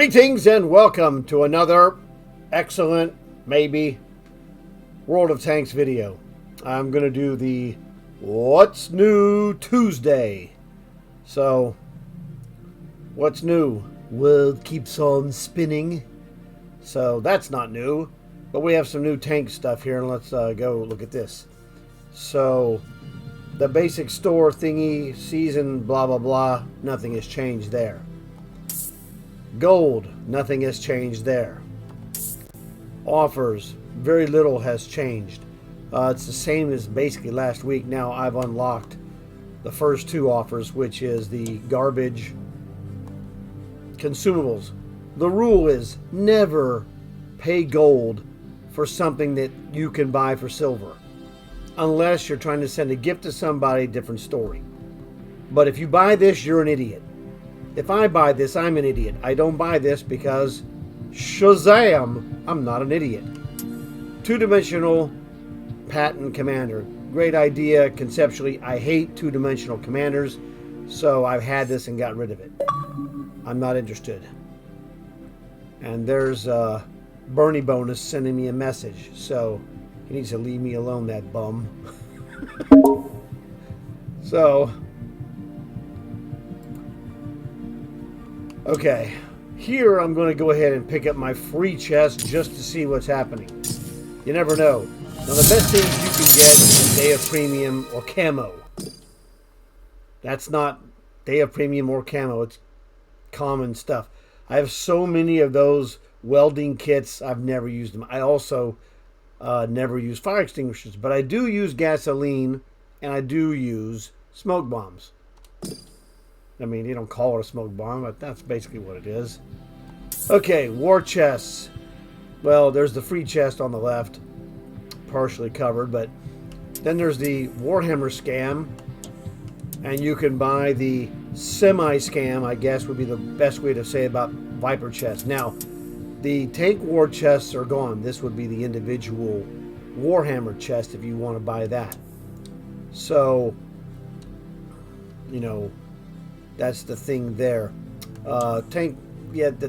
Greetings and welcome to another excellent, maybe, World of Tanks video. I'm going to do the What's New Tuesday. So, what's new? World keeps on spinning. So, that's not new. But we have some new tank stuff here, and let's go look at this. So, the basic store thingy, season, blah, blah, blah, nothing has changed there. Gold, nothing has changed there. Offers, very little has changed. It's the same as basically last week. Now I've unlocked the first two offers, which is the garbage consumables. The rule is never pay gold for something that you can buy for silver. Unless you're trying to send a gift to somebody, different story. But if you buy this, you're an idiot. If I buy this, I'm an idiot. I don't buy this because, Shazam, I'm not an idiot. Two-dimensional Patton Commander. Great idea conceptually. I hate two-dimensional commanders, so I've had this and got rid of it. I'm not interested. And there's Bernie Bonus sending me a message, so he needs to leave me alone, that bum. So... okay, here I'm going to go ahead and pick up my free chest just to see what's happening. You never know. Now the best things you can get is Day of Premium or Camo. That's not Day of Premium or Camo, it's common stuff. I have so many of those welding kits, I've never used them. I also never use fire extinguishers, but I do use gasoline and I do use smoke bombs. I mean, you don't call it a smoke bomb, but that's basically what it is. Okay, war chests. Well, there's the free chest on the left, partially covered, but then there's the Warhammer scam, and you can buy the semi-scam, I guess would be the best way to say about Viper chests. Now, the tank war chests are gone. This would be the individual Warhammer chest if you want to buy that. So, you know, that's the thing there. The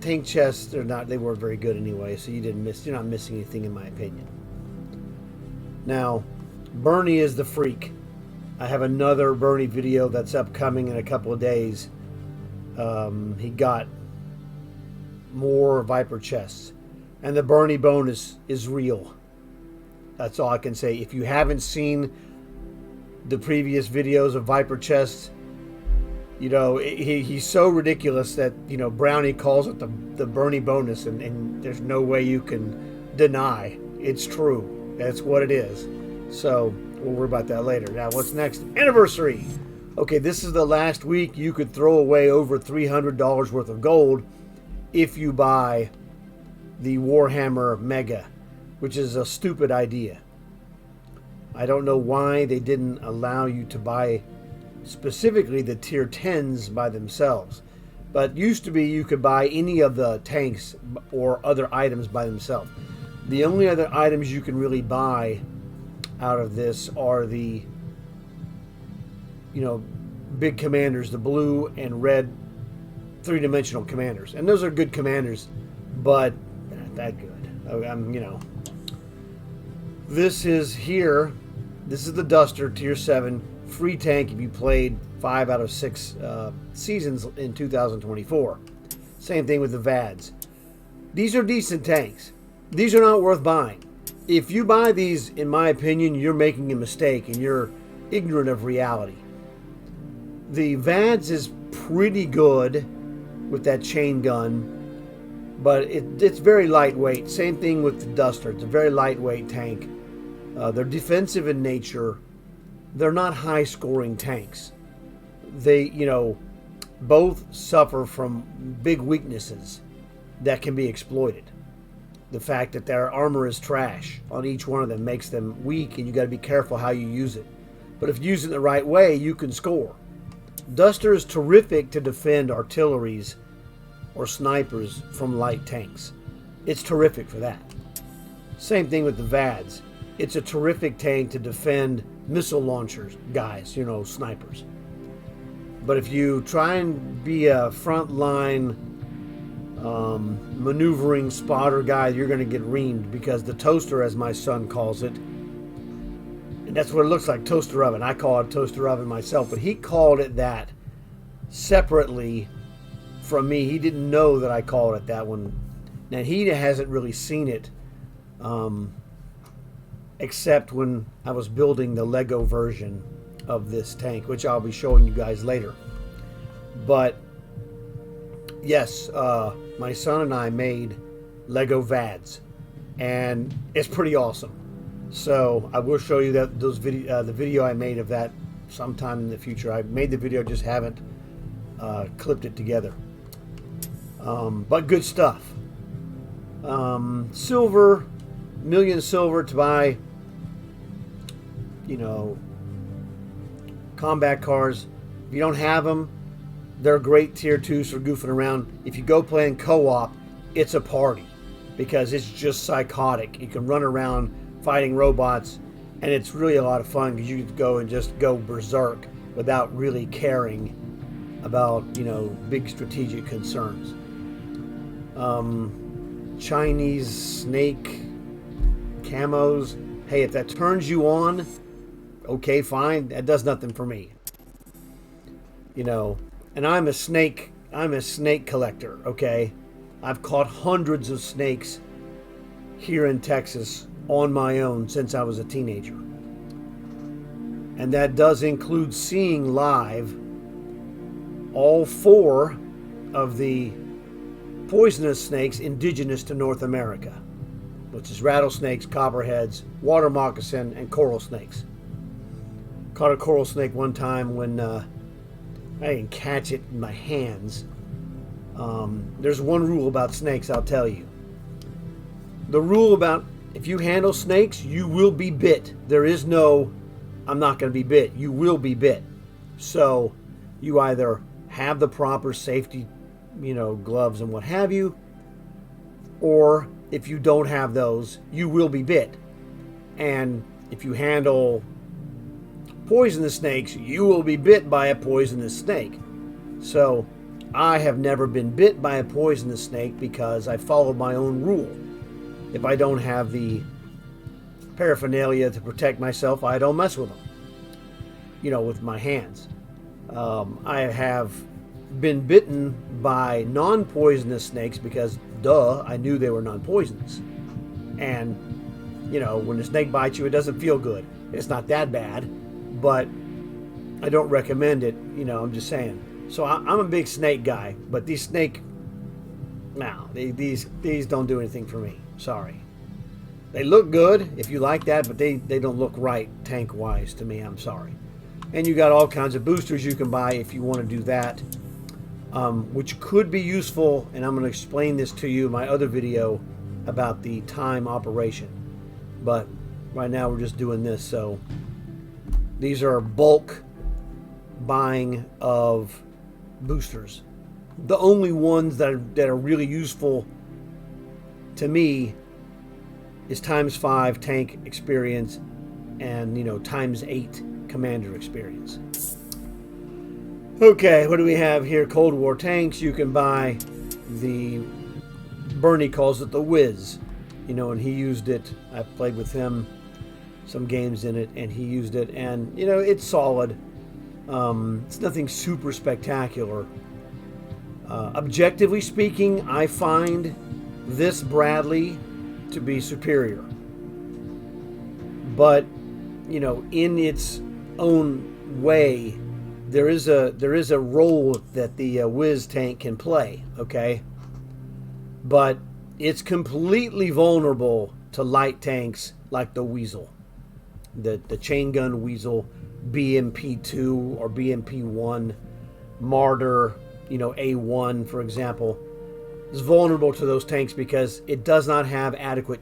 tank chests, they weren't very good anyway, so you're not missing anything in my opinion. Now, Bernie is the freak. I have another Bernie video that's upcoming in a couple of days. He got more Viper chests. And the Bernie bonus is real. That's all I can say. If you haven't seen the previous videos of Viper chests, you know, he's so ridiculous that, you know, Brownie calls it the Bernie bonus, and there's no way you can deny it's true. That's what it is. So, we'll worry about that later. Now, what's next? Anniversary! Okay, this is the last week you could throw away over $300 worth of gold if you buy the Warhammer Mega, which is a stupid idea. I don't know why they didn't allow you to buy specifically the tier 10s by themselves, but used to be you could buy any of the tanks or other items by themselves. The only other items you can really buy out of this are the, you know, big commanders, the blue and red three-dimensional commanders, and those are good commanders, but not that good. You know, this is here. This is the Duster tier 7. Free tank if you played 5 out of 6 seasons in 2024. Same thing with the VADs. These are decent tanks. These are not worth buying. If you buy these, in my opinion, you're making a mistake and you're ignorant of reality. The VADs is pretty good with that chain gun, but it's very lightweight. Same thing with the Duster. It's a very lightweight tank. They're defensive in nature. They're not high-scoring tanks. They, you know, both suffer from big weaknesses that can be exploited. The fact that their armor is trash on each one of them makes them weak, and you got to be careful how you use it. But if you use it the right way, you can score. Duster is terrific to defend artilleries or snipers from light tanks. It's terrific for that. Same thing with the VADs. It's a terrific tank to defend missile launchers, guys, you know, snipers. But if you try and be a front line maneuvering spotter guy, you're going to get reamed, because the toaster, as my son calls it, and that's what it looks like, toaster oven. I call it toaster oven myself, but he called it that separately from me. He didn't know that I called it that one. Now, he hasn't really seen it, except when I was building the Lego version of this tank, which I'll be showing you guys later. But yes, my son and I made Lego VADs, and it's pretty awesome. So I will show you that the video I made of that sometime in the future. I made the video, just haven't clipped it together. But good stuff. Silver, million silver to buy, combat cars. If you don't have them, they're great tier 2s for goofing around. If you go playing co-op, it's a party, because it's just psychotic. You can run around fighting robots, and it's really a lot of fun, because you can go and just go berserk without really caring about, big strategic concerns. Chinese snake camos. Hey, if that turns you on, okay, fine. That does nothing for me. And I'm a snake collector, okay? I've caught hundreds of snakes here in Texas on my own since I was a teenager. And that does include seeing live all 4 of the poisonous snakes indigenous to North America, which is rattlesnakes, copperheads, water moccasin, and coral snakes. Caught a coral snake one time when I didn't catch it in my hands. There's one rule about snakes, I'll tell you. The rule about, if you handle snakes, you will be bit. There is no, I'm not going to be bit. You will be bit. So you either have the proper safety, gloves and what have you, or if you don't have those, you will be bit. And if you handle poisonous snakes, you will be bit by a poisonous snake. So I have never been bit by a poisonous snake, because I followed my own rule. If I don't have the paraphernalia to protect myself, I don't mess with them, with my hands. I have been bitten by non-poisonous snakes, because I knew they were non-poisonous. And when a snake bites you, it doesn't feel good. It's not that bad, but I don't recommend it. I'm just saying. So I'm a big snake guy, but these don't do anything for me. Sorry. They look good if you like that, but they don't look right tank wise to me. I'm sorry. And you got all kinds of boosters you can buy if you want to do that, which could be useful. And I'm going to explain this to you in my other video about the time operation. But right now we're just doing this. So these are bulk buying of boosters. The only ones that are really useful to me is ×5 tank experience and ×8 commander experience. Okay, what do we have here? Cold War tanks. You can buy the, Bernie calls it the Wiz, and he used it. I played with him some games in it, and he used it, and it's solid. It's nothing super spectacular. Objectively speaking, I find this Bradley to be superior. But, in its own way, there is a role that the Wiz tank can play, okay? But it's completely vulnerable to light tanks like the Weasel. The chain gun Weasel, BMP2 or BMP1, Martyr, A1, for example, is vulnerable to those tanks because it does not have adequate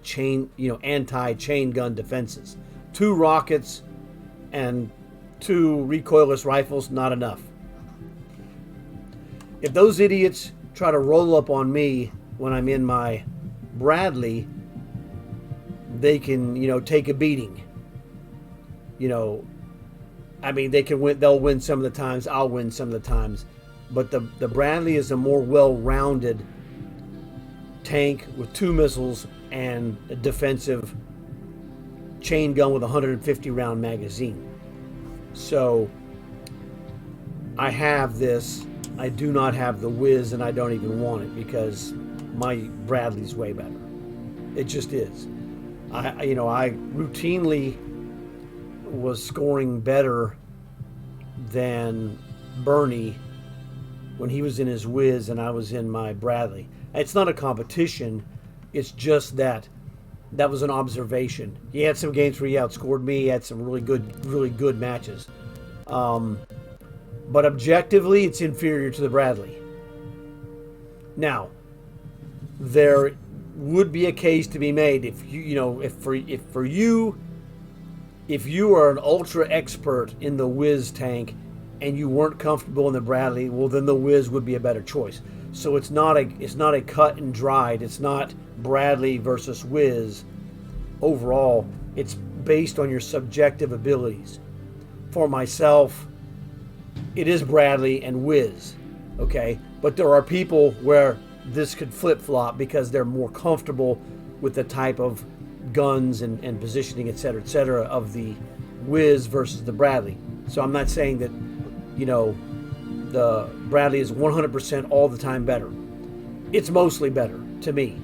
anti-chain gun defenses. 2 rockets and 2 recoilless rifles, not enough. If those idiots try to roll up on me when I'm in my Bradley, they can, take a beating. They can win. They'll win some of the times. I'll win some of the times. But the Bradley is a more well-rounded tank with 2 missiles and a defensive chain gun with a 150 round magazine. So I have this. I do not have the Whiz, and I don't even want it because my Bradley's way better. It just is. I routinely was scoring better than Bernie when he was in his Whiz and I was in my Bradley. It's not a competition. It's just that was an observation. He had some games where he outscored me. He had some really good matches. But objectively, it's inferior to the Bradley. Now, there would be a case to be made if you are an ultra expert in the Whiz tank and you weren't comfortable in the Bradley, well, then the Whiz would be a better choice. So it's not a cut and dried. It's not Bradley versus Whiz. Overall, it's based on your subjective abilities. For myself, it is Bradley and Whiz, okay? But there are people where this could flip-flop because they're more comfortable with the type of guns and positioning, et cetera, of the Whiz versus the Bradley. So I'm not saying that, the Bradley is 100% all the time better. It's mostly better to me.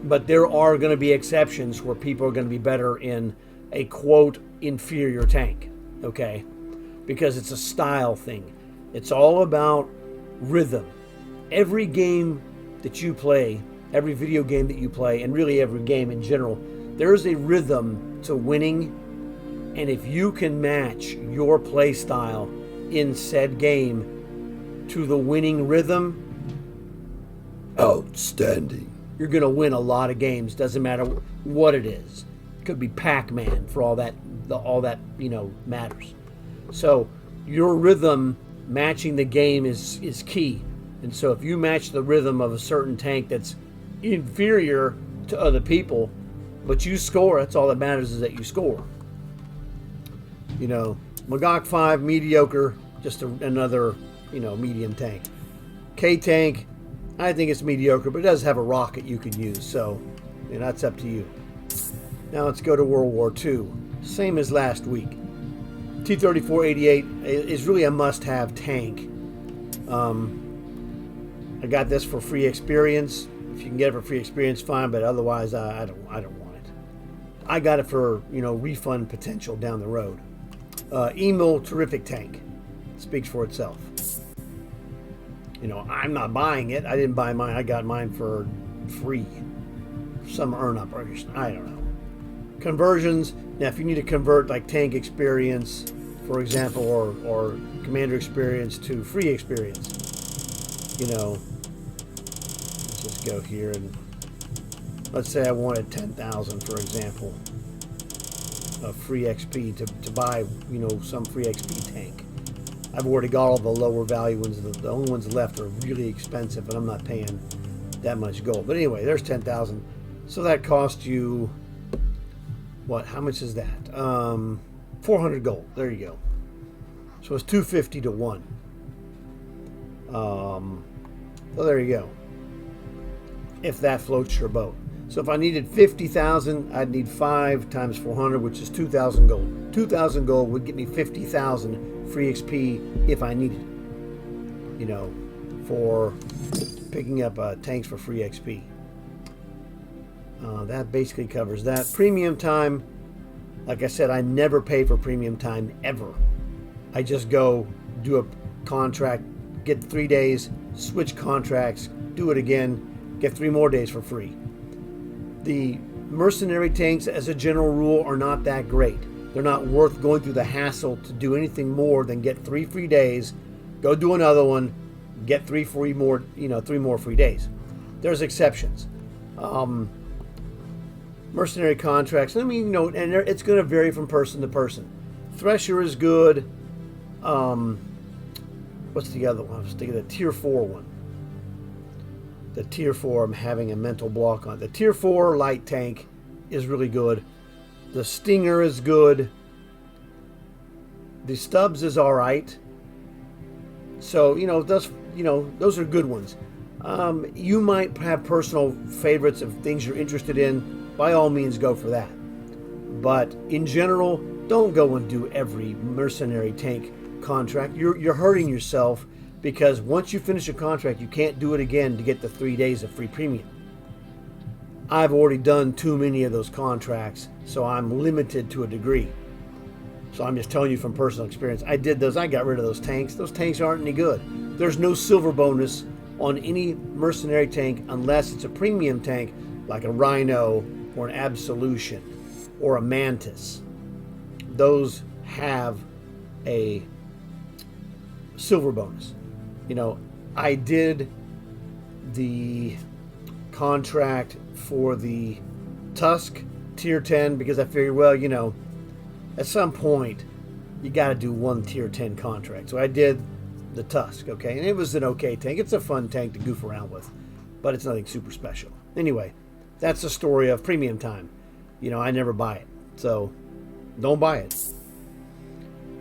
But there are going to be exceptions where people are going to be better in a, quote, inferior tank, okay? Because it's a style thing. It's all about rhythm. Every game that you play, every video game that you play, and really every game in general, there's a rhythm to winning. And if you can match your play style in said game to the winning rhythm, outstanding. You're going to win a lot of games. Doesn't matter what it is. It could be Pac-Man for all that matters. So your rhythm matching the game is key. And so if you match the rhythm of a certain tank that's inferior to other people, but you score, that's all that matters, is that you score. Magok 5, mediocre, just another, medium tank. K-Tank, I think it's mediocre, but it does have a rocket you can use, so that's up to you. Now let's go to World War II. Same as last week. T-34-88 is really a must-have tank. I got this for free experience. If you can get it for free experience, fine, but otherwise, I don't want it. I got it for refund potential down the road. Emil, terrific tank. Speaks for itself. I'm not buying it. I didn't buy mine. I got mine for free. Some earn up, or I don't know. Conversions. Now, if you need to convert like tank experience, for example, or commander experience to free experience, let's just go here and let's say I wanted 10,000, for example, of free XP to buy, some free XP tank. I've already got all the lower value ones. The only ones left are really expensive, and I'm not paying that much gold. But anyway, there's 10,000. So that cost you, what? How much is that? 400 gold. There you go. So it's 250 to 1. So there you go. If that floats your boat. So if I needed 50,000, I'd need 5 times 400, which is 2,000 gold. 2,000 gold would get me 50,000 free XP if I needed it, for picking up tanks for free XP. That basically covers that. Premium time, like I said, I never pay for premium time ever. I just go do a contract, get 3 days, switch contracts, do it again, get 3 more days for free. The mercenary tanks, as a general rule, are not that great. They're not worth going through the hassle to do anything more than get 3 free days, go do another one, get 3 more free days. There's exceptions. Mercenary contracts, and it's going to vary from person to person. Thresher is good. What's the other one? I was thinking the Tier 4 one. The Tier 4, I'm having a mental block on. The Tier 4 light tank is really good. The Stinger is good. The Stubbs is all right. So, those are good ones. You might have personal favorites of things you're interested in. By all means, go for that. But in general, don't go and do every mercenary tank contract. You're hurting yourself, because once you finish a contract, you can't do it again to get the 3 days of free premium. I've already done too many of those contracts, so I'm limited to a degree. So I'm just telling you from personal experience. I did those. I got rid of those tanks. Those tanks aren't any good. There's no silver bonus on any mercenary tank unless it's a premium tank like a Rhino or an Absolution or a Mantis. Those have a silver bonus. You know, I did the contract for the Tusk Tier 10 because I figured, well, you know, at some point you got to do one Tier 10 contract. So I did the Tusk, okay? And it was an okay tank. It's a fun tank to goof around with, but it's nothing super special. Anyway, that's the story of premium time. You know, I never buy it. So don't buy it.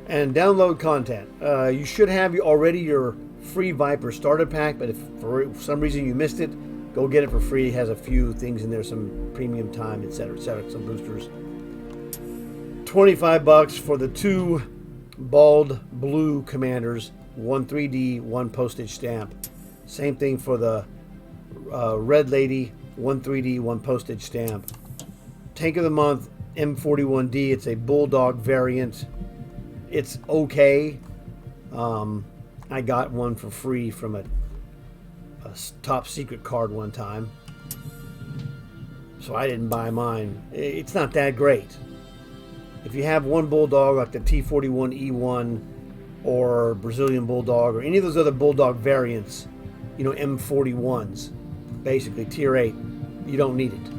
And download content. You should have already your free Viper starter pack, but if for some reason you missed it, go get it for free. It has a few things in there, some premium time, etc., some boosters. $25 for the 2 bald blue commanders, 1 3D, 1 postage stamp. Same thing for the red lady, 1 3D, 1 postage stamp. Tank of the month, M41D. It's a Bulldog variant. It's okay. I got one for free from a top secret card one time, so I didn't buy mine. It's not that great. If you have one Bulldog like the T41E1 or Brazilian Bulldog or any of those other Bulldog variants, you know, M41s, basically Tier 8, you don't need it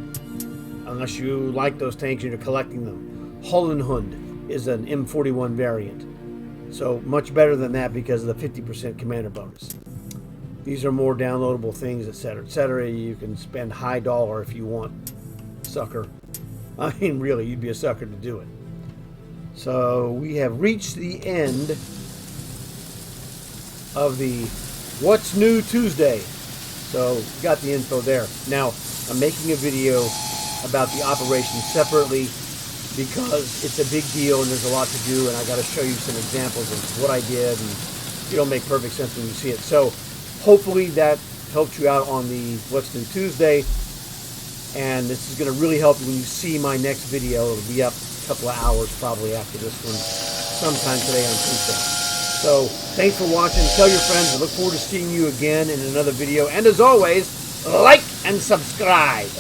unless you like those tanks and you're collecting them. Hollenhund is an M41 variant, so much better than that because of the 50% commander bonus. These are more downloadable things, etc., etc. You can spend high dollar if you want, sucker. I mean, really, you'd be a sucker to do it. So we have reached the end of the What's New Tuesday. So got the info there. Now, I'm making a video about the operation separately because it's a big deal and there's a lot to do, and I got to show you some examples of what I did, and it'll make perfect sense when you see it. So hopefully that helped you out on the What's New Tuesday, and this is going to really help you when you see my next video. It'll be up a couple of hours probably after this one, sometime today on Tuesday. So thanks for watching. Tell your friends. I look forward to seeing you again in another video. And as always, like and subscribe.